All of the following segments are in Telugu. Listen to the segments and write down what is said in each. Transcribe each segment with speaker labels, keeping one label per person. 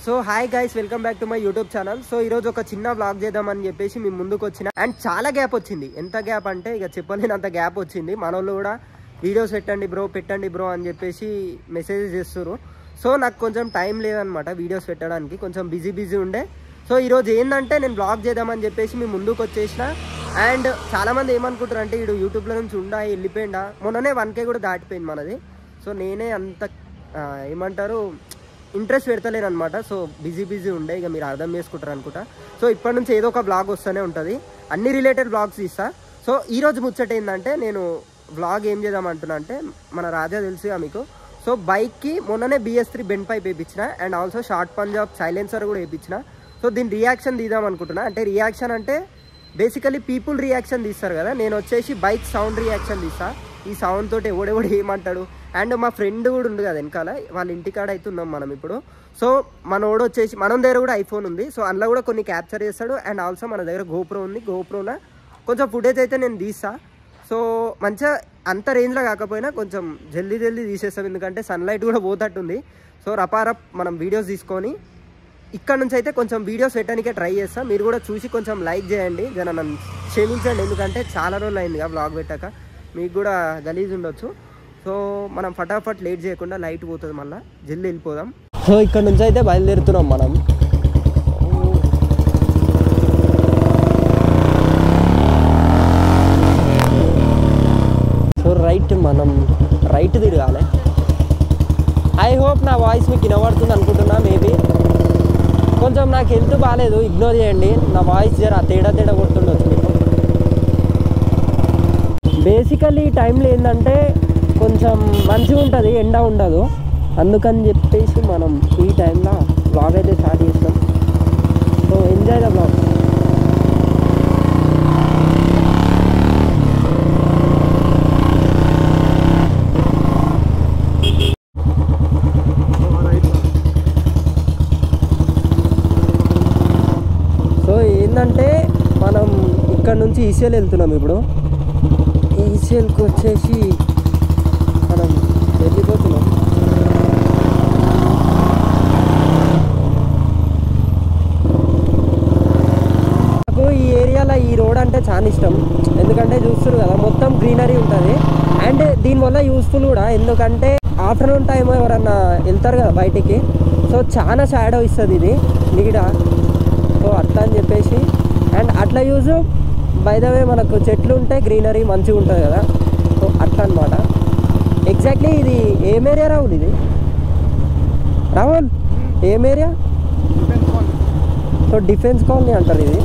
Speaker 1: So hi guys, welcome back to my YouTube channel. So ఈరోజు ఒక చిన్న వ్లాగ్ చేద్దామని చెప్పేసి మీ ముందుకు వచ్చిన. అండ్ చాలా గ్యాప్ వచ్చింది. ఎంత గ్యాప్ అంటే ఇక చెప్పలేనంత గ్యాప్ వచ్చింది. మన వాళ్ళు కూడా వీడియోస్ పెట్టండి బ్రో అని చెప్పేసి మెసేజెస్ చేస్తారు. సో నాకు కొంచెం టైం లేదనమాట వీడియోస్ పెట్టడానికి, కొంచెం బిజీ ఉండే. సో ఈరోజు ఏంటంటే నేను వ్లాగ్ చేద్దామని చెప్పేసి మీ ముందుకు వచ్చేసిన. అండ్ చాలామంది ఏమనుకుంటారు అంటే వీడు యూట్యూబ్లో నుంచి వెళ్ళిపోయిందా. మొన్ననే 1K కూడా దాటిపోయింది మనది. సో నేనే అంత ఏమంటారు ఇంట్రెస్ట్ పెడతలేను అనమాట. సో బిజీ ఉండే, ఇక మీరు అర్థం చేసుకుంటారు అనుకుంటా. సో ఇప్పటి నుంచి ఏదో ఒక బ్లాగ్ వస్తూనే ఉంటుంది, అన్ని రిలేటెడ్ బ్లాగ్స్ ఇస్తా. సో ఈరోజు ముచ్చట ఏంటంటే నేను వ్లాగ్ ఏం చేద్దామంటున్నా అంటే, మన రాజా తెలుసుగా మీకు. సో బైక్కి మొన్ననే BS3 బెండ్ పైప్ వేయించిన and also short Punjab silencer కూడా వేయించిన. సో దీని రియాక్షన్ తీద్దాం అనుకుంటున్నా. అంటే రియాక్షన్ అంటే బేసికలీ పీపుల్ రియాక్షన్ తీస్తారు కదా, నేను వచ్చేసి బైక్ సౌండ్ రియాక్షన్ తీస్తా. ఈ సౌండ్ తోటి ఎవడెవడు ఏమంటాడు. అండ్ మా ఫ్రెండ్ కూడా ఉంది కదా వెనకాల, వాళ్ళ ఇంటికాడ అయితే ఉన్నాం మనం ఇప్పుడు. సో మనోడు వచ్చేసి మన దగ్గర కూడా ఐఫోన్ ఉంది. సో అందులో కూడా కొన్ని క్యాప్చర్ చేస్తాడు. అండ్ ఆల్సో మన దగ్గర GoPro ఉంది. GoProలో కొంచెం ఫుటేజ్ అయితే నేను తీస్తా. సో మంచిగా అంత రేంజ్లో కాకపోయినా కొంచెం జల్దీ తీసేస్తాం, ఎందుకంటే సన్లైట్ కూడా పోతట్టుంది. సో రపారప్ మనం వీడియోస్ తీసుకొని ఇక్కడ నుంచి అయితే కొంచెం వీడియోస్ పెట్టడానికే ట్రై చేస్తాం. మీరు కూడా చూసి కొంచెం లైక్ చేయండి, జన నన్ను క్షమించండి, ఎందుకంటే చాలా రోజులు అయిందిగా వ్లాగ్ పెట్టాక, మీకు కూడా గలీజ్ ఉండొచ్చు. సో మనం ఫటాఫట్ లేట్ చేయకుండా, లైట్ పోతుంది మళ్ళీ, జల్దీ వెళ్ళిపోదాం. సో ఇక్కడ నుంచి అయితే బయలుదేరుతున్నాం మనం. సో మనం రైట్ తిరగాలి. ఐ హోప్ నా వాయిస్ మీకు వినబడుతుంది అనుకుంటున్నా. మేబీ కొంచెం నాకు హెల్త్ బాగాలేదు, ఇగ్నోర్ చేయండి. నా వాయిస్ జర తేడా కొడుతుండొచ్చు మీకు. బేసికల్లీ ఈ టైంలో ఏంటంటే కొంచెం మంచిగా ఉంటుంది, ఎండ ఉండదు. అందుకని చెప్పేసి మనం ఈ టైంలో వ్లాగ్ అయితే స్టార్ట్ చేస్తాం. So enjoy the vlog. So ఏంటంటే మనం ఇక్కడ నుంచి ఈసీఎల్ వెళ్తున్నాం. ఇప్పుడు ఈసీఎల్కి వచ్చేసి మనం వెళ్ళిపోతున్నాం. నాకు ఈ ఏరియాలో ఈ రోడ్ అంటే చాలా ఇష్టం, ఎందుకంటే చూస్తారు కదా మొత్తం గ్రీనరీ ఉంటుంది. అండ్ దీనివల్ల యూస్ఫుల్ కూడా, ఎందుకంటే ఆఫ్టర్నూన్ టైం ఎవరన్నా వెళ్తారు కదా బయటికి, సో చాలా షాడో ఇస్తుంది ఇది నీడ. సో అట్లా అని చెప్పేసి, అండ్ అట్లా యూజ్ బై ద వే మనకు చెట్లు ఉంటే గ్రీనరీ మంచిగా ఉంటుంది కదా. సో అట్లా అనమాట. ఎగ్జాక్ట్లీ ఇది ఏం ఏరియా రాహుల్? ఇది రాహుల్ ఏం ఏరియా? సో డిఫెన్స్ కాలనీ అంటారు ఇది.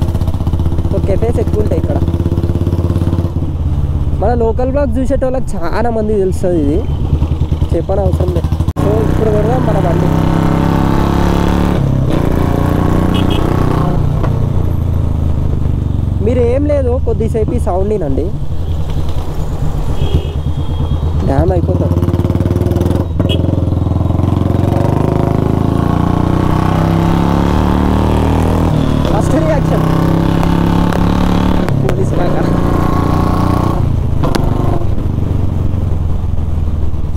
Speaker 1: సో కెఫేస్ ఎక్కువ ఉంటాయి ఇక్కడ. మన లోకల్ బ్లాగ్ చూసేటోళ్ళకి చాలా మంది తెలుస్తుంది, ఇది చెప్పని అవసరం లేదు. సో ఇప్పుడు కూడా మన బండి మీరు ఏం లేదు, కొద్దిసేపు ఈ సౌండ్ వినండి, డ్యామ్ అయిపోతుంది.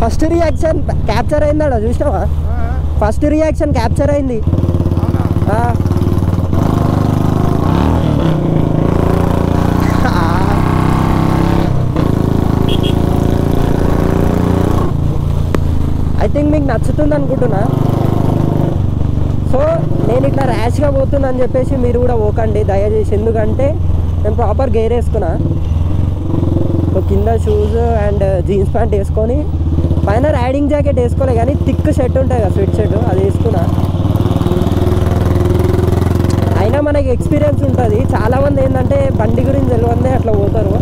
Speaker 1: ఫస్ట్ రియాక్షన్ క్యాప్చర్ అయిందా చూసినావా? ఫస్ట్ రియాక్షన్ క్యాప్చర్ అయింది. ఐ థింక్ మీకు నచ్చుతుంది అనుకుంటున్నా. సో నేను ఇట్లా ర్యాష్గా పోతున్నా అని చెప్పేసి మీరు కూడా పోకండి దయచేసి, ఎందుకంటే నేను ప్రాపర్ గేర్ వేసుకున్నా. సో కింద షూస్ అండ్ జీన్స్ ప్యాంట్ వేసుకొని, పైన రైడింగ్ జాకెట్ వేసుకోలే కానీ థిక్ షర్ట్ ఉంటుంది కదా, స్వెట్ షర్ట్, అది వేసుకున్నా. అయినా మనకి ఎక్స్పీరియన్స్ ఉంటుంది. చాలామంది ఏంటంటే బండి గురించి తెలియదే అట్లా పోతారు.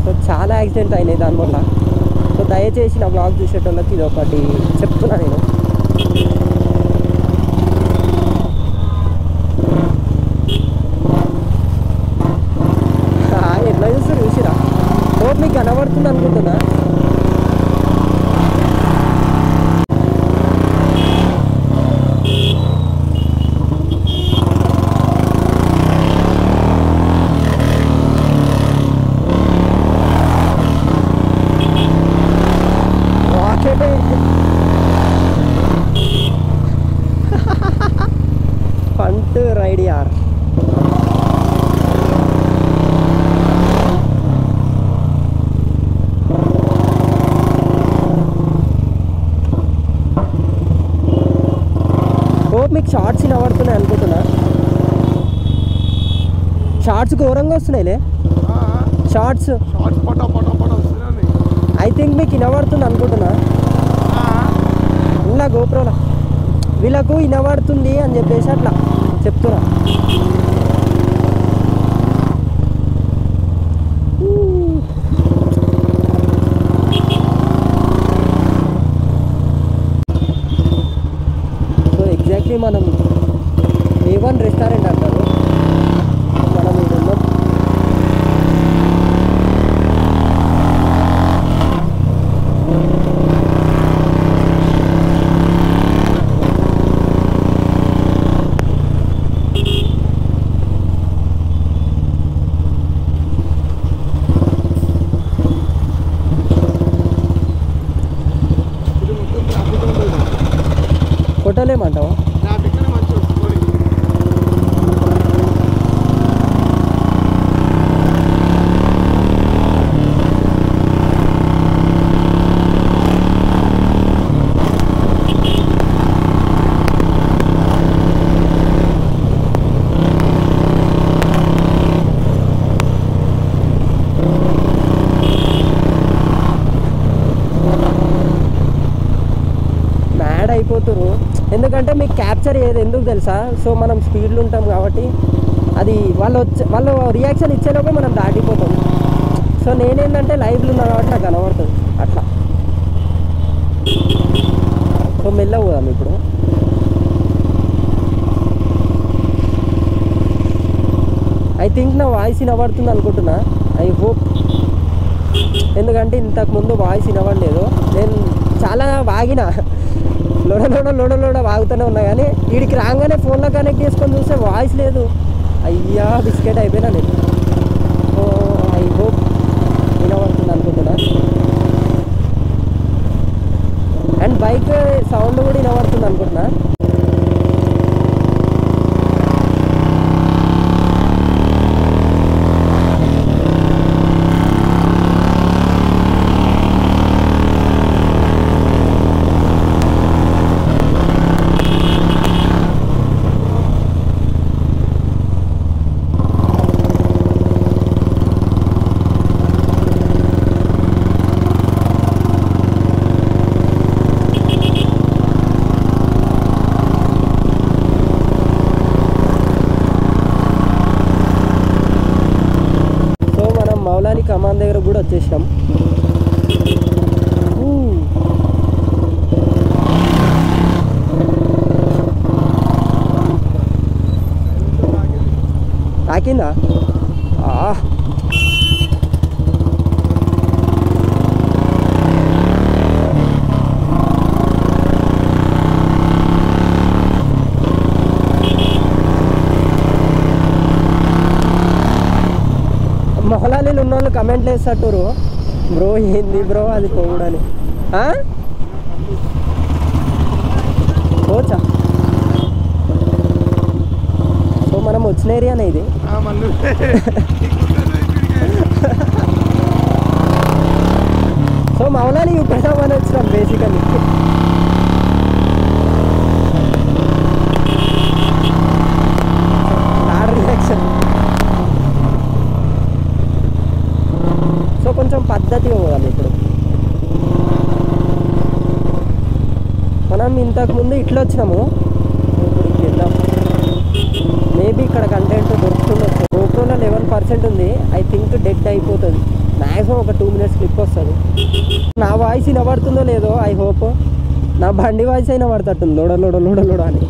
Speaker 1: సో చాలా యాక్సిడెంట్ అయినాయి దానివల్ల. సో దయచేసి నా బ్లాగ్ చూసేటోళ్ళకి ఇది ఒకటి చెప్తున్నా నేను. ఎట్లా చూస్తారు చూసిరా? రోడ్ మీకు కనబడుతుంది అనుకుంటున్నా. లెట్ రైడ్ యార్. మీకు షార్ట్స్ వినబడుతున్నాయి అనుకుంటున్నా. షార్ట్స్ ఘోరంగా వస్తున్నాయిలే. షార్ట్స్ ఐ థింక్ మీకు వినబడుతుంది అనుకుంటున్నా. ఇలా గోప్రోలో వీళ్ళకు వినబడుతుంది అని చెప్పేసి అట్లా చెప్తున్నా. సో ఎగ్జాక్ట్లీ మనం A1 రెస్టారెంట్ అంటారు. మనం ఇది ఉన్నాం. కొట్టలేమంటావా? అయిపోతారు. ఎందుకంటే మీకు క్యాప్చర్ అయ్యేది ఎందుకు తెలుసా? సో మనం స్పీడ్లో ఉంటాం కాబట్టి అది వాళ్ళు రియాక్షన్ ఇచ్చేలోపే మనం దాటిపోతాం. సో నేనేంటంటే లైవ్లో ఉన్నా కాబట్టి నాకు కనబడుతుంది అట్లా. సో మెల్లగా పోదాం ఇప్పుడు. ఐ థింక్ నా వాయిస్ వినబడుతుంది అనుకుంటున్నా. I hope. ఎందుకంటే ఇంతకుముందు వాయిస్ వినబడలేదు. నేను చాలా వాగిన లోడ వాగుతూనే ఉన్నా, కానీ వీడికి రాగానే ఫోన్లో కనెక్ట్ చేసుకొని చూస్తే వాయిస్ లేదు. అయ్యా బిస్కెట్ అయిపోయినా నేను. సో ఐ హోప్ వినబడుతుంది అనుకుంటున్నా. అండ్ బైక్ సౌండ్ కూడా వినబడుతుంది అనుకుంటున్నా. కమాన్ దగ్గర కూడా వచ్చేసినాం. తాకిందా? మొహలాలీలు ఉన్న వాళ్ళు కమెంట్లు వేస్తట్టురు, బ్రో ఏంది బ్రో అది పోవడని. పోచా. సో మనం వచ్చిన ఏరియానే ఇది. సో మౌలాలి చూపెడదామని వచ్చినాం బేసికలీ. రియాక్షన్. సో కొంచెం పద్ధతిగా పోదాం ఇప్పుడు. మనం ఇంతకుముందు ఇట్లా వచ్చినాము, ఇప్పుడు ఇట్లా వెళ్దాం. మేబీ ఇక్కడ కంటెంట్ దొరుకుతుండొచ్చు. GoProలో 11% ఉంది. ఐ థింక్ డెడ్ అయిపోతుంది. మ్యాక్సిమం ఒక 2 minutes క్లిప్ వస్తుంది. నా వాయిస్ వినబడుతుందో లేదో ఐ హోప్. నా బండి వాయిస్ అయినా పడుతుంది లోడ అని.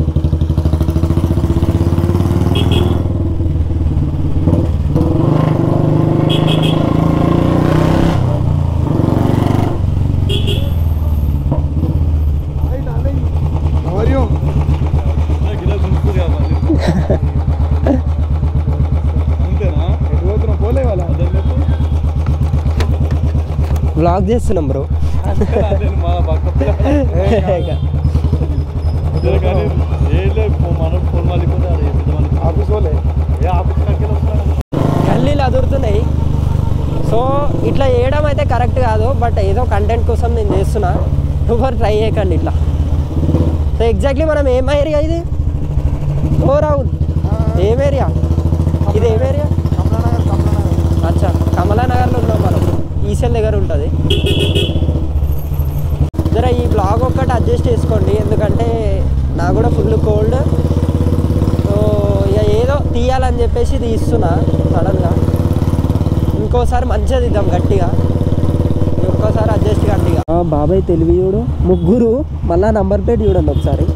Speaker 1: వ్లాగ్ చేస్తున్నాం బ్రో. అయితే కరెక్ట్ కాదు, బట్ ఏదో కంటెంట్ కోసం నేను చేస్తున్నా. ఎవరు ట్రై చేయకండి ఇట్లా. సో ఎగ్జాక్ట్లీ మనం ఏం ఏరియా ఇది? ఓ రాహుల్, ఏం ఏరియా ఇది? ఏం ఏరియా? అచ్చా, కమలానగర్లో ఉన్నాం మనం. ఈసెల్ దగ్గర ఉంటుంది. జర ఈ బ్లాగ్ ఒక్కటి అడ్జస్ట్ చేసుకోండి, ఎందుకంటే నాకు కూడా ఫుల్ కోల్డ్. సో ఇక ఏదో తీయాలని చెప్పేసి తీస్తున్నా సడన్గా. ఇంకోసారి మంచిగా తీద్దాం గట్టిగా, ఇంకోసారి అడ్జస్ట్ గట్టిగా. బాబాయ్ తెలివి చూడు, ముగ్గురు. మళ్ళీ నంబర్ ప్లేట్ చూడండి ఒకసారి.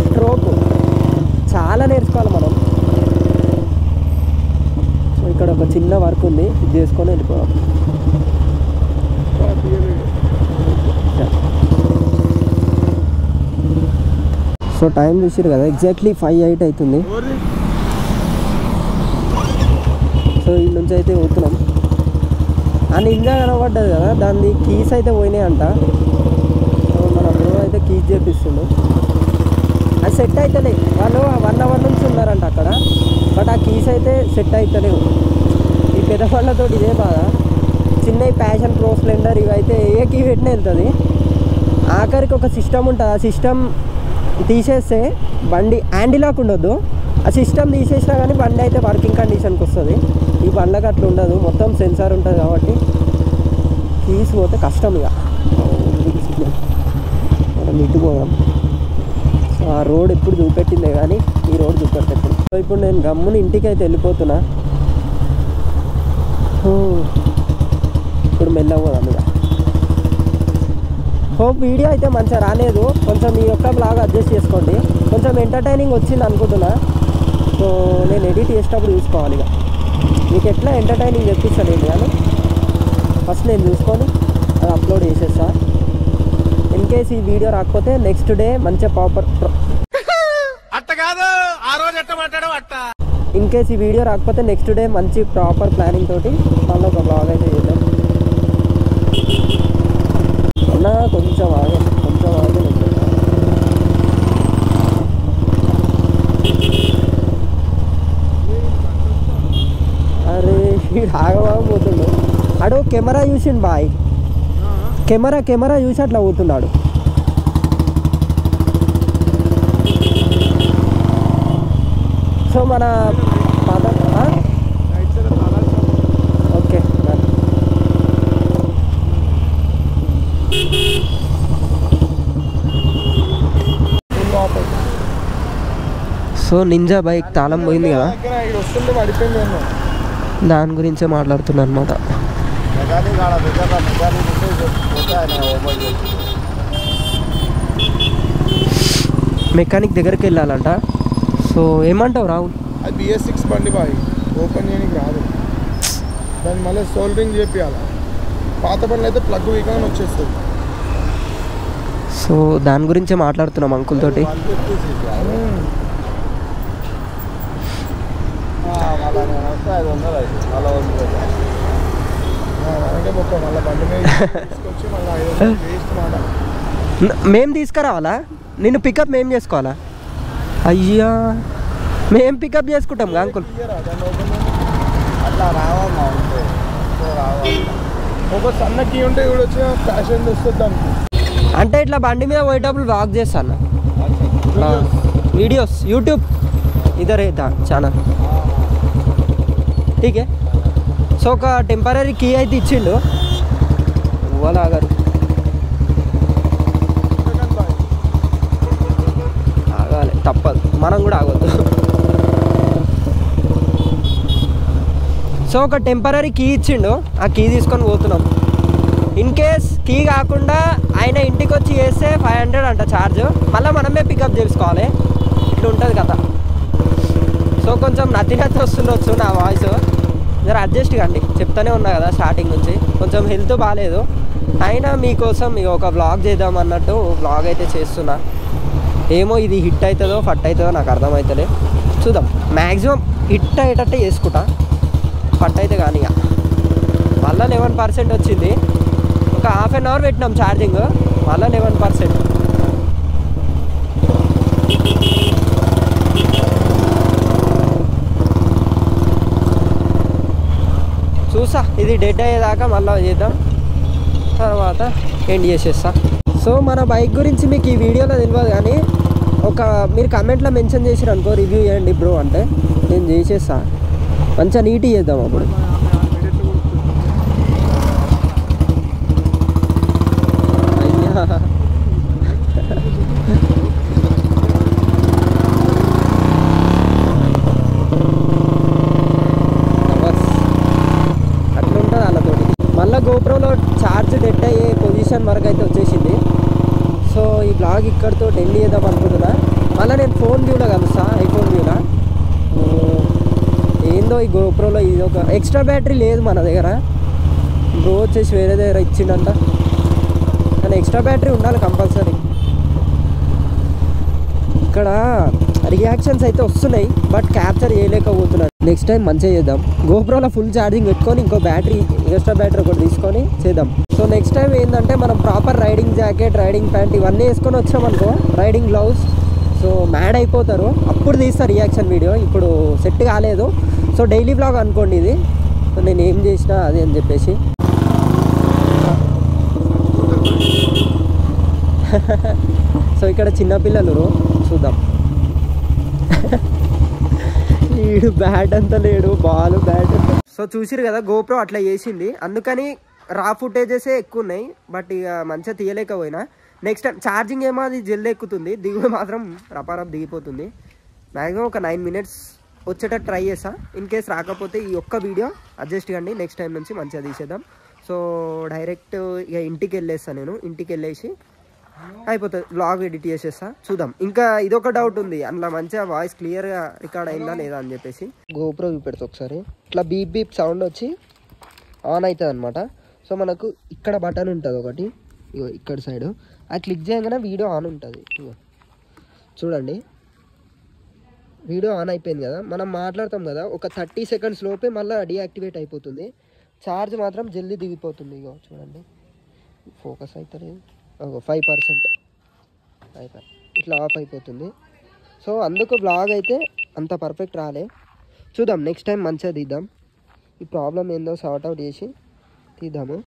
Speaker 1: స్ట్రోక్ చాలా నేర్చుకోవాలి మనం. సో ఇక్కడ ఒక చిన్న వర్క్ ఉంది, ఇది చేసుకొని వెళ్ళిపోదాం. సో టైం చూసారు కదా, ఎగ్జాక్ట్లీ 5:08 అవుతుంది. సో ఈ నుంచి అయితే పోతున్నాం. ఆ నింజా కనబడ్డది కదా, దాన్ని కీస్ అయితే పోయినాయి అంట. సో మన బ్రో అయితే కీస్ చేపిస్తుండు. అది సెట్ అవుతలే, వాళ్ళు 1 hour నుంచి ఉన్నారంట అక్కడ, బట్ ఆ కీస్ అయితే సెట్ అవుతలేవు. ఈ పెద్ద వాళ్ళతో ఇదే బాగా. చిన్న ప్యాషన్ ప్రో స్ప్లెండర్ ఇవి అయితే ఏ కీ పెట్టిన వెళ్తుంది. ఆఖరికి ఒక సిస్టమ్ ఉంటుంది, ఆ సిస్టమ్ తీసేస్తే బండి హ్యాండిల్ లాక్ ఉండొద్దు. ఆ సిస్టమ్ తీసేసినా కానీ బండి అయితే వర్కింగ్ కండిషన్కి వస్తుంది. ఈ బండ్లకు అట్లా ఉండదు, మొత్తం సెన్సార్ ఉంటుంది కాబట్టి కీస్ పోతే కష్టం. ఇక మనం ఇటు పోదాం. సో ఆ రోడ్ ఎప్పుడు చూపెట్టిందే కానీ ఈ రోడ్ చూపెట్టేప్పుడు. సో ఇప్పుడు నేను గమ్ముని ఇంటికి అయితే వెళ్ళిపోతున్నా. ఇప్పుడు మెల్లగా పోదాం ఇక. హోప్ వీడియో అయితే మంచిగా రాలేదు, కొంచెం ఈ యొక్క బ్లాగ్ అడ్జస్ట్ చేసుకోండి. కొంచెం ఎంటర్టైనింగ్ వచ్చింది అనుకుంటున్నా. సో నేను ఎడిట్ చేసేటప్పుడు చూసుకోవాలి. ఇక మీకు ఎట్లా ఎంటర్టైనింగ్ తెప్పిస్తాను కానీ ఫస్ట్ నేను చూసుకొని అది అప్లోడ్ చేసేస్తా. ఇన్ కేస్ ఈ వీడియో రాకపోతే నెక్స్ట్ డే మంచిగా ప్రాపర్ ఇన్ కేస్ ఈ వీడియో రాకపోతే నెక్స్ట్ డే మంచి ప్రాపర్ ప్లానింగ్ తోటి మళ్ళీ ఒక బ్లాగ్ అయితే చేద్దాం. అన్నా కొంచెం ఆగే, కొంచెం ఆగే. అరే వీడు ఆగపోతుండు. అడు కెమెరా చూసిండు బాయ్, కెమెరా చూసి అట్లా పోతున్నాడు. సో మన ఓకే. సో నింజా బైక్ తాళం పోయింది కదా, దాని గురించే మాట్లాడుతున్నా అనమాట. మెకానిక్ దగ్గరికి వెళ్ళాలంట. సో ఏమంటావు రాహుల్?
Speaker 2: అది BS6 బండి బాయ్, ఓపెన్ చేయడానికి రాదు. దాన్ని మళ్ళీ సోల్డరింగ్ చేపియాలి. పాత బండ్లు అయితే ప్లగ్ వీకాన్ వచ్చేస్తుంది.
Speaker 1: సో దాని గురించే మాట్లాడుతున్నాం అంకుల్ తోటి. మేము తీసుకురావాలా? నిన్ను పికప్ మేము చేసుకోవాలా? అయ్యా మేము పికప్ చేసుకుంటాం అంకుల్.
Speaker 2: అట్లా రావమ్మా, ఒక సన్న కీ ఉంటే కూడా వచ్చి ఫ్యాషన్ వస్తుంది.
Speaker 1: అంటే ఇట్లా బండి మీద పోయేటప్పుడు వ్లాగ్ చేస్తాను, వీడియోస్ యూట్యూబ్ ఇదరే ఛానల్. ఠీకే. సో ఒక టెంపరీ కీ అయితే ఇచ్చిండు. ఆగారు, ఆగాలి, తప్పదు, మనం కూడా ఆగొద్దు. సో ఒక టెంపరీ కీ ఇచ్చిండు, ఆ కీ తీసుకొని పోతున్నాం. ఇన్ కేస్ కీ కాకుండా ఆయన ఇంటికి వచ్చి చేస్తే 500 అంట ఛార్జ్, మళ్ళీ మనమే పికప్ చేసుకోవాలి. ఇట్లా ఉంటుంది కదా. సో కొంచెం నత్తి వస్తుండొచ్చు నా వాయిస్, జర అడ్జస్ట్ కండి. చెప్తానే ఉన్నా కదా స్టార్టింగ్ నుంచి, కొంచెం హెల్త్ బాగాలేదు. అయినా మీకోసం ఇక ఒక వ్లాగ్ చేద్దాం అన్నట్టు వ్లాగ్ అయితే చేస్తున్నా. ఏమో ఇది హిట్ అవుతుందో ఫట్ అవుతుందో నాకు అర్థమవుతలే, చూద్దాం. మ్యాక్సిమం హిట్ అయ్యేటట్టే చేసుకుంటా, ఫట్ అయితే కానీ. ఇక మళ్ళీ 11% వచ్చింది. ఒక హాఫ్ అన్ అవర్ పెట్టినాం ఛార్జింగ్, మళ్ళీ 11%. చూస్తా ఇది డెడ్ అయ్యేదాకా మళ్ళీ చేద్దాం, తర్వాత ఎండ్ చేసేస్తా. సో మన బైక్ గురించి మీకు ఈ వీడియోలో తెలియదు, కానీ మీరు కమెంట్లో మెన్షన్ చేసిరు అనుకో రివ్యూ చేయండి బ్రో అంటే నేను చేసేస్తా, మంచిగా నీట్గా చేద్దాం. అప్పుడు అట్లుంటుంది వాళ్ళతోటి. మళ్ళీ గోప్రోలో ఛార్జ్ డెడ్ అయ్యే పొజిషన్ వరకు అయితే వచ్చేసింది. సో ఈ బ్లాగ్ ఇక్కడితో ఎండ్ చేద్దాం అనుకుంటున్నా. మళ్ళీ నేను ఫోన్ వ్యూలో కలుస్తా, ఐఫోన్ వ్యూలో. ఏందో ఈ గోప్రోలో ఇది ఒక ఎక్స్ట్రా బ్యాటరీ లేదు మన దగ్గర, బ్రో వచ్చేసి వేరే దగ్గర ఇచ్చిండంట, కానీ ఎక్స్ట్రా బ్యాటరీ ఉండాలి కంపల్సరీ. ఇక్కడ రియాక్షన్స్ అయితే వస్తున్నాయి, బట్ క్యాప్చర్ చేయలేకపోతున్నాను. నెక్స్ట్ టైం మంచిగా చేద్దాం. గోప్రోలో ఫుల్ ఛార్జింగ్ పెట్టుకొని ఇంకో బ్యాటరీ ఎక్స్ట్రా బ్యాటరీ ఒకటి తీసుకొని చేద్దాం. సో నెక్స్ట్ టైం ఏంటంటే మనం proper riding jacket, riding pant ఇవన్నీ వేసుకొని వచ్చామనుకో, రైడింగ్ గ్లౌస్, సో మ్యాడ్ అయిపోతారు. అప్పుడు తీస్తా రియాక్షన్ వీడియో, ఇప్పుడు సెట్ కాలేదు. సో డైలీ బ్లాగ్ అనుకోండి ఇది, సో నేను ఏం చేసినా అది అని చెప్పేసి. సో ఇక్కడ చిన్నపిల్లలు చూద్దాం. వీడు బ్యాట్ అంతా లేడు, బాల్ బ్యాట్. సో చూసిరు కదా గోప్రో అట్లా చేసింది, అందుకని రా ఫుటేజెసే ఎక్కువ ఉన్నాయి, బట్ ఇక మంచిగా తీయలేకపోయినా. నెక్స్ట్ టైం ఛార్జింగ్ ఏమో అది జల్ది ఎక్కుతుంది, దిగుడు మాత్రం రపారప్ దిగిపోతుంది. మ్యాక్సిమం ఒక 9 minutes వచ్చేటట్టు ట్రై చేస్తా. ఇన్ కేస్ రాకపోతే ఈ ఒక్క వీడియో అడ్జస్ట్ కండి, నెక్స్ట్ టైం నుంచి మంచిగా తీసేద్దాం. సో డైరెక్ట్ ఇక ఇంటికి వెళ్ళేస్తాను నేను, ఇంటికి వెళ్ళేసి అయిపోతుంది, బ్లాగ్ ఎడిట్ చేసేస్తా. చూద్దాం. ఇంకా ఇదొక డౌట్ ఉంది, అందులో మంచిగా వాయిస్ క్లియర్గా రికార్డ్ అయిందా లేదా అని చెప్పేసి. గోప్రో చూపెడతా ఒకసారి. ఇట్లా బీప్ బీప్ సౌండ్ వచ్చి ఆన్ అవుతుంది అనమాట. సో మనకు ఇక్కడ బటన్ ఉంటుంది ఒకటి, ఇగో ఇక్కడ సైడ్, అది క్లిక్ చేయగానే వీడియో ఆన్ ఉంటుంది. ఇగో చూడండి, వీడియో ఆన్ అయిపోయింది కదా. మనం మాట్లాడతాం కదా, ఒక 30 seconds లోపే మళ్ళీ డీయాక్టివేట్ అయిపోతుంది. ఛార్జ్ మాత్రం జల్దీ దిగిపోతుంది. ఇగో చూడండి, ఫోకస్ అవుతుంది, 5% అయిపోయి ఇట్లా ఆఫ్ అయిపోతుంది. సో అందుకు బ్లాగ్ అయితే అంత పర్ఫెక్ట్ రాలే. చూద్దాం, నెక్స్ట్ టైం మంచిగా తీద్దాం. ఈ ప్రాబ్లం ఏందో సార్ట్ అవుట్ చేసి తీద్దాము.